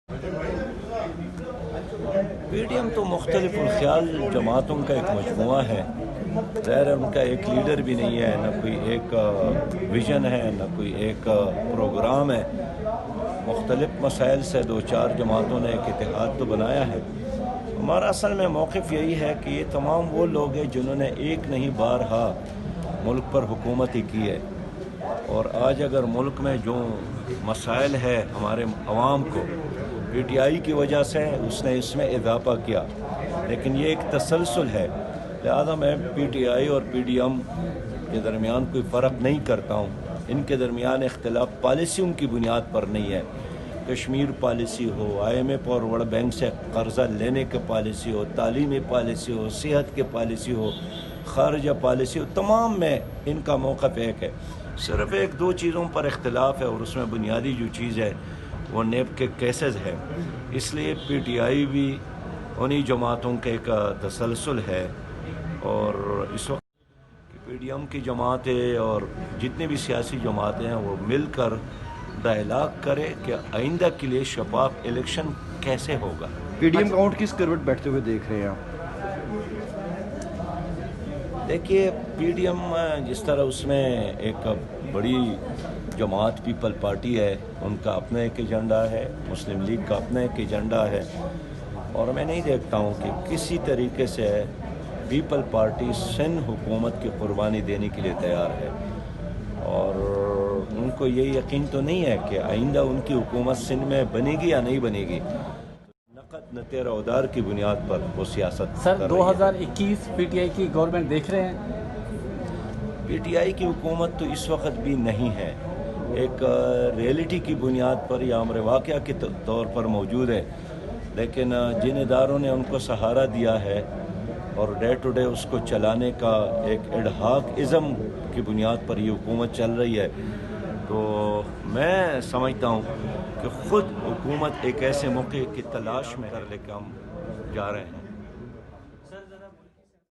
P D M تو مختلف الخیال جماعتوں کا ایک مجموعہ ہے. ظاہر ہے ان کا ایک لیڈر بھی نہیں ہے، نہ کوئی ایک ویژن ہے، نہ کوئی ایک پروگرام ہے. مختلف مسائل سے دو چار جماعتوں نے ایک اتحاد تو بنایا ہے. ہمارا اصل میں موقف یہی ہے کہ یہ تمام وہ لوگ ہیں جنہوں نے ایک نہیں بارہا ملک پر حکومت ہی کی ہے، اور آج اگر ملک میں جو مسائل ہے ہمارے عوام کو پی ٹی آئی کی وجہ سے اس نے اس میں اضافہ کیا، لیکن یہ ایک تسلسل ہے. لہذا میں پی ٹی آئی اور پی ڈی ایم کے درمیان کوئی فرق نہیں کرتا ہوں. ان کے درمیان اختلاف پالیسیوں کی بنیاد پر نہیں ہے. کشمیر پالیسی ہو، آئی ایم ایف اور ورلڈ بینک سے قرضہ لینے کی پالیسی ہو، تعلیمی پالیسی ہو، صحت کی پالیسی ہو، خارجہ پالیسی ہو، تمام میں ان کا موقف ایک ہے. صرف ایک دو چیزوں پر اختلاف ہے، اور اس میں بنیادی جو چیز ہے وہ نیب کے کیسز ہے. اس لیے پی ٹی آئی بھی انہی جماعتوں کے ایک تسلسل ہے، اور اس وقت پی ڈی ایم کی جماعتیں اور جتنی بھی سیاسی جماعتیں ہیں وہ مل کر ڈائلاگ کرے کہ آئندہ کے لیے شفاف الیکشن کیسے ہوگا. پی ڈی ایم اکاؤنٹ کس کروٹ بیٹھتے ہوئے دیکھ رہے ہیں آپ؟ دیکھیے، پی ڈی ایم جس طرح اس میں ایک بڑی جماعت پیپل پارٹی ہے، ان کا اپنا ایک ایجنڈا ہے، مسلم لیگ کا اپنا ایک ایجنڈا ہے، اور میں نہیں دیکھتا ہوں کہ کسی طریقے سے پیپل پارٹی سندھ حکومت کی قربانی دینے کے لیے تیار ہے. اور ان کو یہ یقین تو نہیں ہے کہ آئندہ ان کی حکومت سندھ میں بنے گی یا نہیں بنے گی. نقد نتیر اودار کی بنیاد پر وہ سیاست سر کر رہی ہے. 2021 پی ٹی آئی کی گورنمنٹ دیکھ رہے ہیں؟ پی ٹی آئی کی حکومت تو اس وقت بھی نہیں ہے. ایک ریئلٹی کی بنیاد پر یا امر واقعہ کے طور پر موجود ہے، لیکن جن اداروں نے ان کو سہارا دیا ہے اور ڈے ٹو ڈے اس کو چلانے کا ایک اڈہاک ازم کی بنیاد پر یہ حکومت چل رہی ہے، تو میں سمجھتا ہوں کہ خود حکومت ایک ایسے موقع کی تلاش میں کر لے کے ہم جا رہے ہیں.